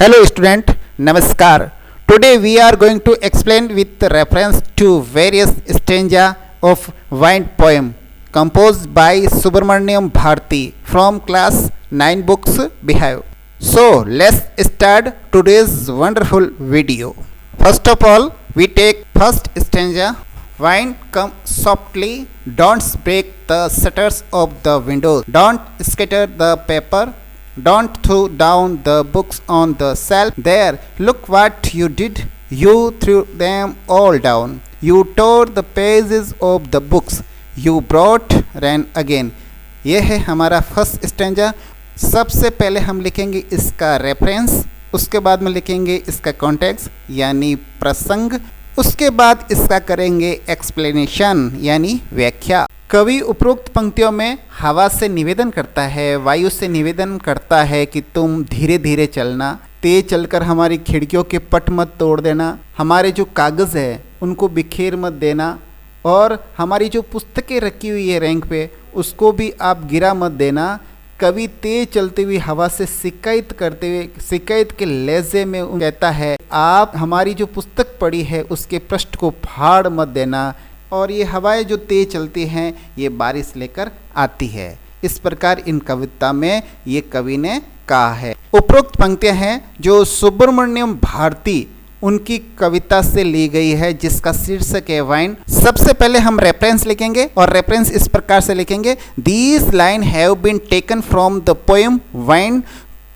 Hello student, Namaskar. Today we are going to explain with reference to various stanza of Wind poem composed by Subramaniam Bharti from class 9 books Behave. So let's start today's wonderful video. First of all, we take first stanza. Wind come softly, don't break the shutters of the windows, don't scatter the paper, don't throw down the books on the shelf. There, look what you did. You threw them all down. You tore the pages of the books. You brought rain again. ये है हमारा first stanza. सबसे पहले हम लिखेंगे इसका reference, उसके बाद में लिखेंगे इसका कॉन्टेक्स्ट यानी प्रसंग, उसके बाद इसका करेंगे एक्सप्लेनेशन यानी व्याख्या. कवि उपरोक्त पंक्तियों में हवा से निवेदन करता है, वायु से निवेदन करता है कि तुम धीरे धीरे चलना, तेज चलकर हमारी खिड़कियों के पट मत तोड़ देना, हमारे जो कागज़ है उनको बिखेर मत देना, और हमारी जो पुस्तकें रखी हुई है रैंक पे उसको भी आप गिरा मत देना. कवि तेज चलती हुई हवा से शिकायत करते हुए शिकायत के लहजे में कहता है, आप हमारी जो पुस्तक पड़ी है उसके पृष्ठ को फाड़ मत देना. और ये हवाएं जो तेज चलती हैं ये बारिश लेकर आती है. इस प्रकार इन कविता में ये कवि ने कहा है. उपरोक्त पंक्तियां हैं जो सुब्रमण्यम भारती उनकी कविता से ली गई है जिसका शीर्षक है वाइन. सबसे पहले हम रेफरेंस लिखेंगे और रेफरेंस इस प्रकार से लिखेंगे, these line have been taken from the poem wind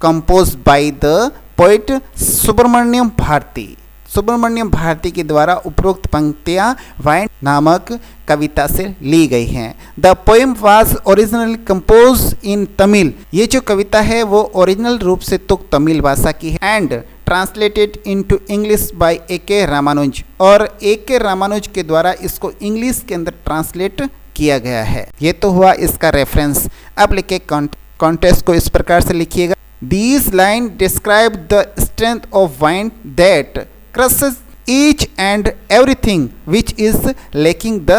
composed by the poet Subramaniam Bharati. Subramaniam Bharati के द्वारा उपरोक्त पंक्तियां वाइन नामक कविता से ली गई हैं. The poem was originally compose in Tamil. ये जो कविता है वो ओरिजिनल रूप से तो तमिल भाषा की है and translated into English by A K. Ramanuja, और ए.के. रामानुज के द्वारा इसको इंग्लिश के अंदर ट्रांसलेट किया गया है. ये तो हुआ इसका रेफरेंस. अब लिखे कॉन्टेक्स्ट को इस प्रकार से लिखिएगा, these line describe the strength of wind that crushes each and everything which is lacking the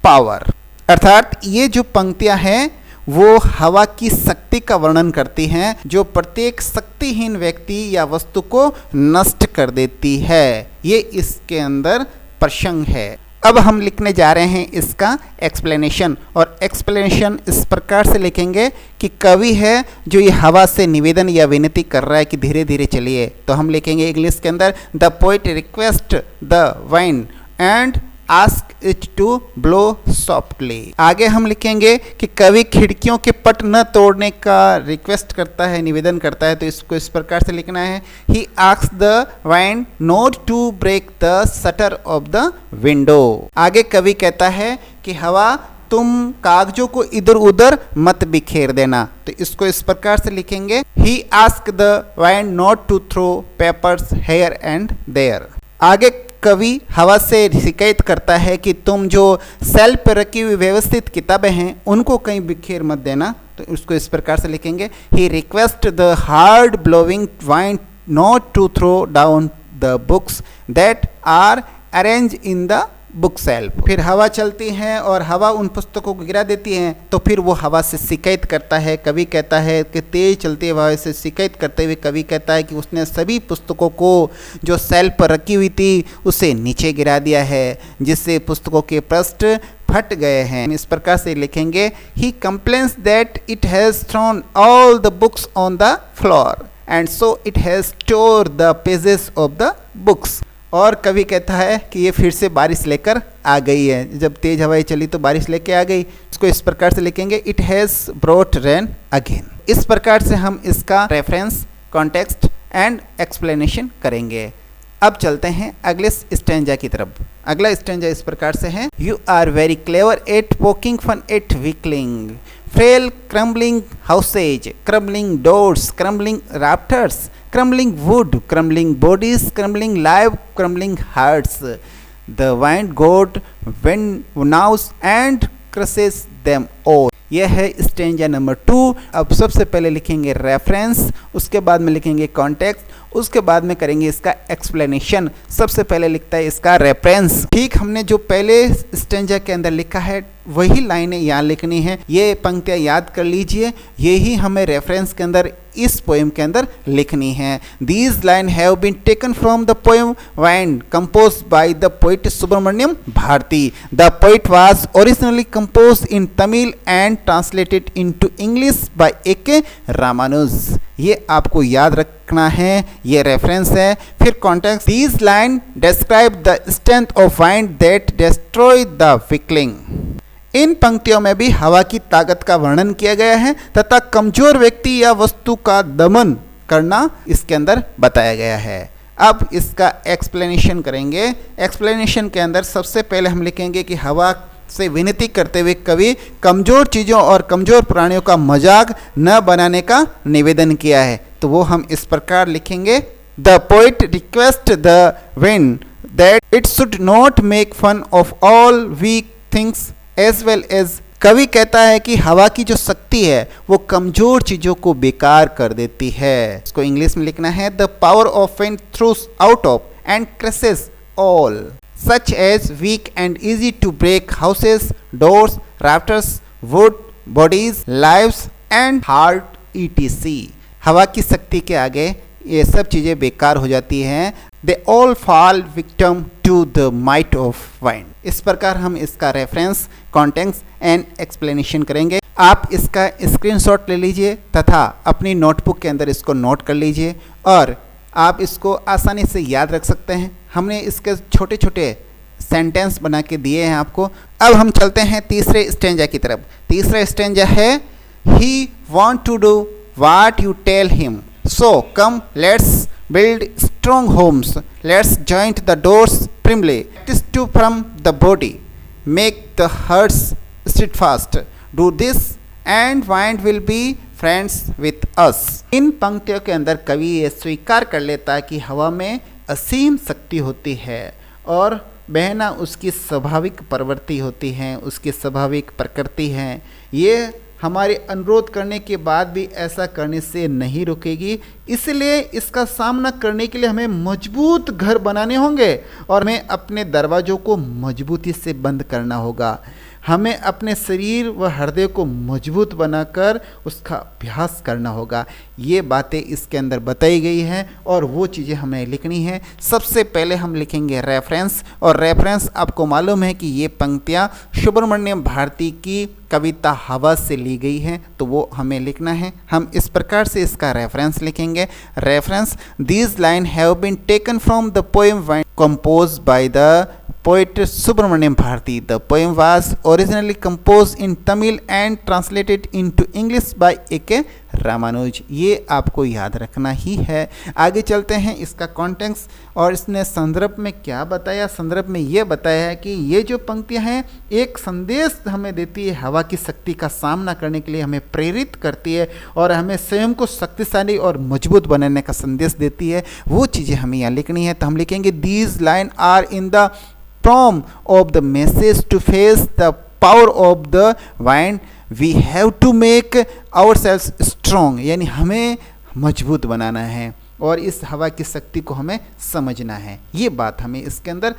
power. अर्थात ये जो पंक्तियां हैं वो हवा की शक्ति का वर्णन करती हैं जो प्रत्येक शक्तिहीन व्यक्ति या वस्तु को नष्ट कर देती है. ये इसके अंदर प्रसंग है. अब हम लिखने जा रहे हैं इसका एक्सप्लेनेशन, और एक्सप्लेनेशन इस प्रकार से लिखेंगे कि कवि है जो ये हवा से निवेदन या विनती कर रहा है कि धीरे धीरे चलिए. तो हम लिखेंगे इंग्लिश के अंदर, the poet request the wind and ask it to blow softly. आगे हम लिखेंगे कि कवि खिड़कियों के पट न तोड़ने का रिक्वेस्ट करता है, निवेदन करता है. तो इसको इस प्रकार से लिखना है, he asks the wind not to break the shutter of the window. आगे कवि कहता है कि हवा तुम कागजों को इधर उधर मत बिखेर देना. तो इसको इस प्रकार से लिखेंगे, he ask the wind not to throw papers here and there. आगे कवि हवा से शिकायत करता है कि तुम जो सेल्फ पर रखी हुई व्यवस्थित किताबें हैं उनको कहीं बिखेर मत देना. तो उसको इस प्रकार से लिखेंगे, he request the hard blowing wind not to throw down the books that are arrange in the book shelf. फिर हवा चलती है और हवा उन पुस्तकों को गिरा देती है. तो फिर वो हवा से शिकायत करता है. कवि कहता है कि तेज चलती हवा से शिकायत करते हुए कवि कहता है कि उसने सभी पुस्तकों को जो सेल्फ पर रखी हुई थी उसे नीचे गिरा दिया है जिससे पुस्तकों के पृष्ठ फट गए हैं. इस प्रकार से लिखेंगे, he complains that it has thrown all the books on the floor and so it has tore the pages of the books. और कवि कहता है कि ये फिर से बारिश लेकर आ गई है. जब तेज हवाएं चली तो बारिश लेके आ गई. इसको इस प्रकार से लिखेंगे, it has brought rain again. इस प्रकार से हम इसका रेफरेंस, कॉन्टेक्स्ट एंड एक्सप्लेनेशन करेंगे. अब चलते हैं अगले स्टैंजा की तरफ. अगला स्टैंजा इस प्रकार से है, you are very clever at poking fun at weakling, frail crumbling houses, crumbling doors, crumbling rafters, crumbling wood, crumbling bodies, crumbling life, crumbling hearts. The wind god winnows and crushes them all. यह है stanza number 2. अब सबसे पहले लिखेंगे reference, उसके बाद में लिखेंगे कॉन्टेक्स्ट, उसके बाद में करेंगे इसका एक्सप्लेनेशन। सबसे पहले लिखता है इसका रेफरेंस। ठीक हमने जो पहले स्टेंजा के अंदर लिखा है वही लाइनें यहाँ लिखनी है। ये पंक्तियाँ याद कर लीजिए, यही हमें रेफरेंस के अंदर इस पोएम के अंदर लिखनी है। These line have been taken from the poem wind compose by the poet Subramaniam Bharati. The poet was originally compose in Tamil and translated into English by A K. Ramanuj. ये आपको याद रखना है, ये रेफरेंस है। फिर context, these line describe the strength of wind that destroy the weakling. इन पंक्तियों में भी हवा की ताकत का वर्णन किया गया है तथा कमजोर व्यक्ति या वस्तु का दमन करना इसके अंदर बताया गया है। अब इसका एक्सप्लेनेशन करेंगे। एक्सप्लेनेशन के अंदर सबसे पहले हम लिखेंगे कि हवा से विनती करते हुए कवि कमजोर चीज़ों और कमजोर प्राणियों का मजाक न बनाने का निवेदन किया है। तो वो हम इस प्रकार लिखेंगे, the poet request the wind that it should not make fun of all weak things as well as. कवि कहता है कि हवा की जो शक्ति है वो कमजोर चीजों को बेकार कर देती है। इसको इंग्लिश में लिखना है, the power of wind throws out of and crushes all such as weak and easy to break houses, doors, rafters, wood, bodies, lives and heart ETC। हवा की शक्ति के आगे ये सब चीजें बेकार हो जाती हैं। They all fall victim to the might of wind. इस प्रकार हम इसका रेफरेंस, कॉन्टेक्स्ट एंड एक्सप्लेनेशन करेंगे। आप इसका स्क्रीनशॉट ले लीजिए तथा अपनी नोटबुक के अंदर इसको नोट कर लीजिए और आप इसको आसानी से याद रख सकते हैं। हमने इसके छोटे छोटे सेंटेंस बना के दिए हैं आपको। अब हम चलते हैं तीसरे स्टेंजा की तरफ। तीसरा स्टेंजा है, he want to do what you tell him, so come let's build strong homes, let's joint the doors primly, practice to from the body, make the hearts steadfast, do this and wind will be friends with us। इन पंक्तियों के अंदर कवि ये स्वीकार कर लेता है कि हवा में असीम शक्ति होती है और बहना उसकी स्वाभाविक प्रवृत्ति होती है, उसकी स्वाभाविक प्रकृति है। ये हमारे अनुरोध करने के बाद भी ऐसा करने से नहीं रुकेगी, इसलिए इसका सामना करने के लिए हमें मजबूत घर बनाने होंगे और हमें अपने दरवाज़ों को मजबूती से बंद करना होगा। हमें अपने शरीर व हृदय को मजबूत बनाकर उसका अभ्यास करना होगा। ये बातें इसके अंदर बताई गई हैं और वो चीज़ें हमें लिखनी है। सबसे पहले हम लिखेंगे रेफरेंस, और रेफरेंस आपको मालूम है कि ये पंक्तियाँ सुब्रमण्यम भारती की कविता हवा से ली गई हैं, तो वो हमें लिखना है। हम इस प्रकार से इसका रेफरेंस लिखेंगे। Reference, these line have been taken from the poem compose by the poet Subramaniam Bharati. The poem was originally composed in Tamil and translated into English by A.K. Ramanuja. ये आपको याद रखना ही है। आगे चलते हैं इसका कॉन्टेक्स्ट, और इसने संदर्भ में क्या बताया। संदर्भ में ये बताया है कि ये जो पंक्तियाँ हैं एक संदेश हमें देती है, हवा की शक्ति का सामना करने के लिए हमें प्रेरित करती है और हमें स्वयं को शक्तिशाली और मजबूत बनाने का संदेश देती है। वो चीज़ें हमें यहाँ लिखनी है। तो हम लिखेंगे, these line are in the form of the message to face the power of the wind, we have to make ourselves strong। यानी हमें मजबूत बनाना है और इस हवा की शक्ति को हमें समझना है। ये बात हमें इसके अंदर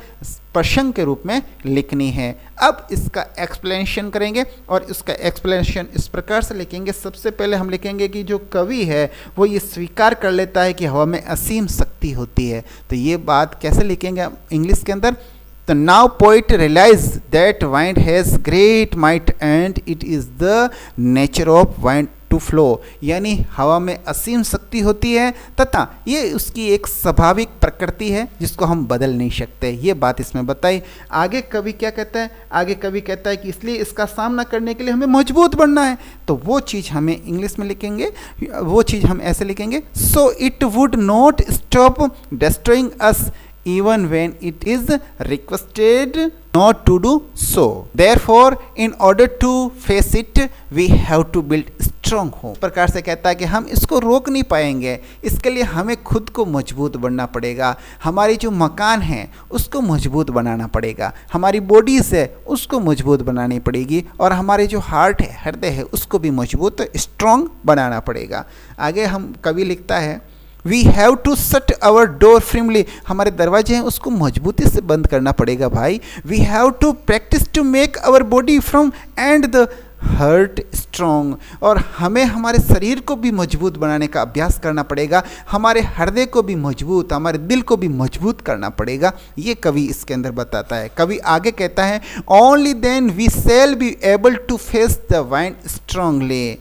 प्रसंग के रूप में लिखनी है। अब इसका एक्सप्लेनेशन करेंगे और इसका एक्सप्लेनेशन इस प्रकार से लिखेंगे। सबसे पहले हम लिखेंगे कि जो कवि है वो ये स्वीकार कर लेता है कि हवा में असीम शक्ति होती है। तो ये बात कैसे लिखेंगे इंग्लिश के अंदर, तो now poet realize that wind has great might and it is the nature of wind to flow। यानी हवा में असीम शक्ति होती है तथा ये उसकी एक स्वाभाविक प्रकृति है जिसको हम बदल नहीं सकते। ये बात इसमें बताई। आगे कवि क्या कहता है, आगे कवि कहता है कि इसलिए इसका सामना करने के लिए हमें मजबूत बनना है। तो वो चीज़ हमें इंग्लिश में लिखेंगे, वो चीज़ हम ऐसे लिखेंगे, so it would not stop destroying us even when it is requested not to do so, therefore in order to face it we have to build strong home। प्रकार से कहता है कि हम इसको रोक नहीं पाएंगे, इसके लिए हमें खुद को मजबूत बनना पड़ेगा। हमारी जो मकान है उसको मजबूत बनाना पड़ेगा, हमारी बॉडीज है उसको मजबूत बनानी पड़ेगी और हमारे जो हार्ट है, हृदय है, उसको भी मजबूत स्ट्रॉन्ग बनाना पड़ेगा। आगे हम कवि लिखता है we have to shut our door firmly, हमारे दरवाजे हैं उसको मजबूती से बंद करना पड़ेगा भाई. We have to practice to make our body from and the heart strong, और हमें हमारे शरीर को भी मजबूत बनाने का अभ्यास करना पड़ेगा, हमारे हृदय को भी मजबूत, हमारे दिल को भी मजबूत करना पड़ेगा. ये कवि इसके अंदर बताता है. कवि आगे कहता है only then we shall be able to face the wind strongly,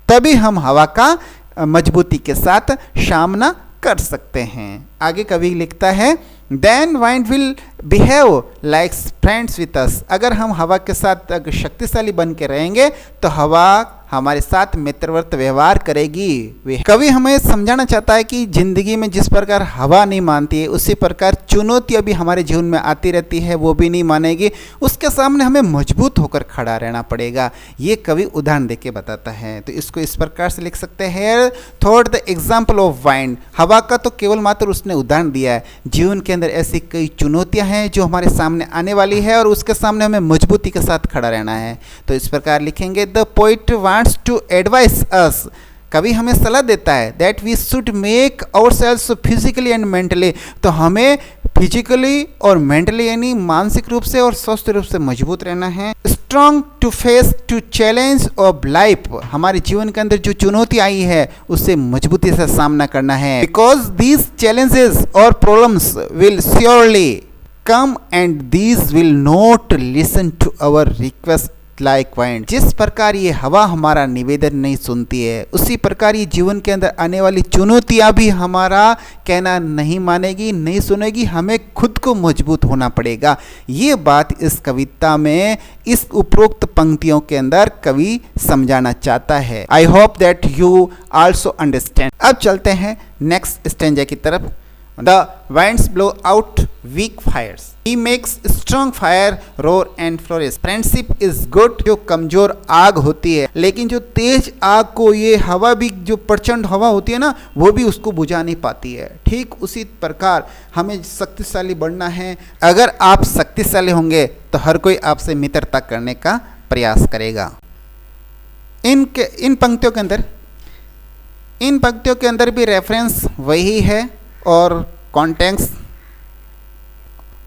तभी हम हवा का मजबूती के साथ सामना कर सकते हैं. आगे कवि लिखता है then wind will behave like friends with us, अगर हम हवा के साथ अगर शक्तिशाली बन के रहेंगे तो हवा हमारे साथ मित्रवत व्यवहार करेगी. कवि हमें समझाना चाहता है कि जिंदगी में जिस प्रकार हवा नहीं मानती है उसी प्रकार चुनौतियां भी हमारे जीवन में आती रहती है, वो भी नहीं मानेगी, उसके सामने हमें मजबूत होकर खड़ा रहना पड़ेगा. ये कवि उदाहरण देके बताता है. तो इसको इस प्रकार से लिख सकते हैं thought the example of wind, हवा का तो केवल मात्र उसने उदाहरण दिया है, जीवन के अंदर ऐसी कई चुनौतियां हैं जो हमारे सामने आने वाली है और उसके सामने हमें मजबूती के साथ खड़ा रहना है. तो इस प्रकार लिखेंगे the poet wants to advice us, कभी हमें सलाह देता है that we should make ourselves physically and mentally, तो हमें फिजिकली और मेंटली यानी मानसिक रूप से और स्वस्थ रूप से मजबूत रहना है. Strong to face to challenge of life, हमारे जीवन के अंदर जो चुनौती आई है उससे मजबूती से सामना करना है. बिकॉज दीज चैलेंजेस और problems will surely come and these will not listen to our request like wind, जिस प्रकार ये हवा हमारा निवेदन नहीं सुनती है उसी प्रकार ये जीवन के अंदर आने वाली चुनौतियां भी हमारा कहना नहीं मानेगी, नहीं सुनेगी, हमें खुद को मजबूत होना पड़ेगा. ये बात इस कविता में इस उपरोक्त पंक्तियों के अंदर कवि समझाना चाहता है. I hope that you also understand. अब चलते हैं नेक्स्ट स्टेंजा की तरफ. The winds blow out weak fires. He makes strong fire roar and flourish. Friendship is good. जो कमजोर आग होती है, लेकिन जो तेज आग को ये हवा भी, जो प्रचंड हवा होती है ना, वो भी उसको बुझा नहीं पाती है. ठीक उसी प्रकार हमें शक्तिशाली बनना है. अगर आप शक्तिशाली होंगे तो हर कोई आपसे मित्रता करने का प्रयास करेगा. इन पंक्तियों के अंदर भी रेफरेंस वही है और कॉन्टेक्स्ट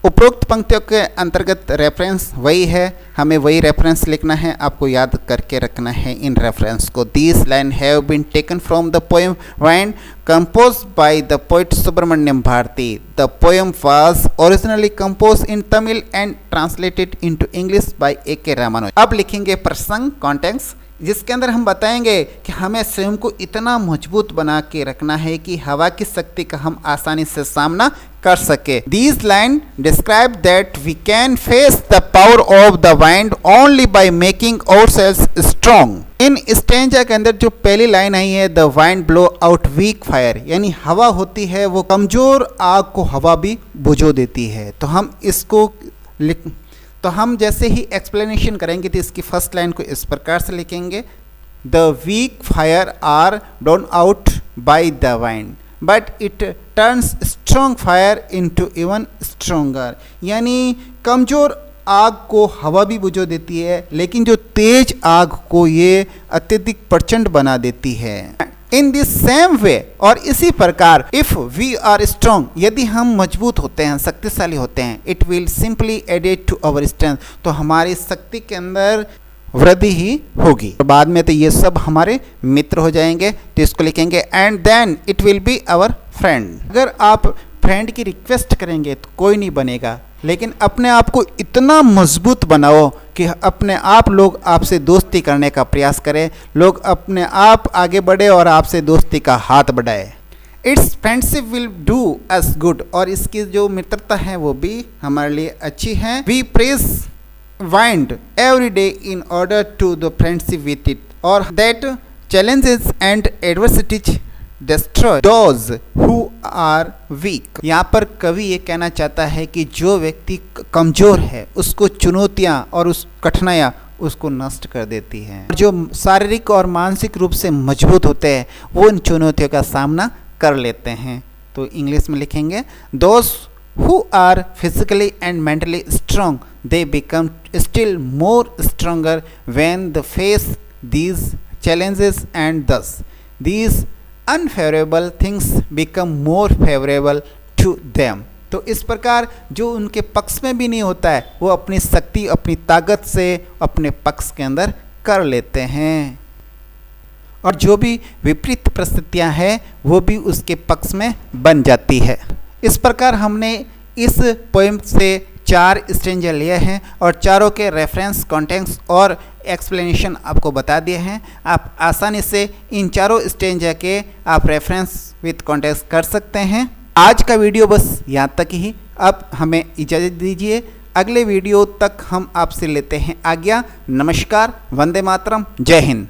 उपरोक्त पंक्तियों के अंतर्गत रेफरेंस वही है, हमें वही रेफरेंस लिखना है, आपको याद करके रखना है इन रेफरेंस को. This line have been taken from the poem wind composed by the poet Subramaniam Bharati. The poem was originally composed in Tamil and translated into English by A.K. Ramanujan. अब लिखेंगे प्रसंग कॉन्टेक्स्ट, जिसके अंदर हम बताएंगे कि हमें स्वयं को इतना मजबूत बना के रखना है कि हवा की शक्ति का हम आसानी से सामना कर सके. These lines describe that we can face the power of the wind only by making ourselves strong. इन स्टेंजा के अंदर जो पहली लाइन आई है the wind blow out weak fire, यानी हवा होती है वो कमजोर आग को हवा भी बुझो देती है. तो हम इसको हम जैसे ही एक्सप्लेनेशन करेंगे तो इसकी फर्स्ट लाइन को इस प्रकार से लिखेंगे the weak fire are blown out by the wind but it turns strong fire into even stronger, यानी कमजोर आग को हवा भी बुझो देती है लेकिन जो तेज आग को ये अत्यधिक प्रचंड बना देती है. इन दिस सेम वे, और इसी प्रकार इफ वी आर स्ट्रॉन्ग, यदि हम मजबूत होते हैं, शक्तिशाली होते हैं, it will simply added to our strength, तो हमारी शक्ति के अंदर वृद्धि ही होगी. बाद में तो ये सब हमारे मित्र हो जाएंगे. तो इसको लिखेंगे and then it will be our friend. अगर आप फ्रेंड की रिक्वेस्ट करेंगे तो कोई नहीं बनेगा, लेकिन अपने आप को इतना मजबूत बनाओ कि अपने आप लोग आपसे दोस्ती करने का प्रयास करें, लोग अपने आप आगे बढ़े और आपसे दोस्ती का हाथ बढ़ाए. It's friendship will do us good, और इसकी जो मित्रता है वो भी हमारे लिए अच्छी है. We praise wind every day in order to the friendship with it, और that challenges and adversities destroy those who are weak. यहाँ पर कवि ये कहना चाहता है कि जो व्यक्ति कमजोर है उसको चुनौतियाँ और उस कठिनाइयाँ उसको नष्ट कर देती हैं. जो शारीरिक और मानसिक रूप से मजबूत होते हैं वो इन चुनौतियों का सामना कर लेते हैं. तो इंग्लिश में लिखेंगे those who are physically and mentally strong they become still more stronger when they face these challenges and thus these unfavourable things become more favourable to them. तो इस प्रकार जो उनके पक्ष में भी नहीं होता है वो अपनी शक्ति अपनी ताकत से अपने पक्ष के अंदर कर लेते हैं, और जो भी विपरीत परिस्थितियां हैं वो भी उसके पक्ष में बन जाती है। इस प्रकार हमने इस पोएम से 4 स्टेंजा लिए हैं और चारों के रेफरेंस, कॉन्टेक्स्ट और एक्सप्लेनेशन आपको बता दिए हैं। आप आसानी से इन चारों स्टेंजा के आप रेफरेंस विद कॉन्टेक्स्ट कर सकते हैं। आज का वीडियो बस यहाँ तक ही। अब हमें इजाज़त दीजिए, अगले वीडियो तक हम आपसे लेते हैं आज्ञा। नमस्कार, वंदे मातरम, जय हिंद।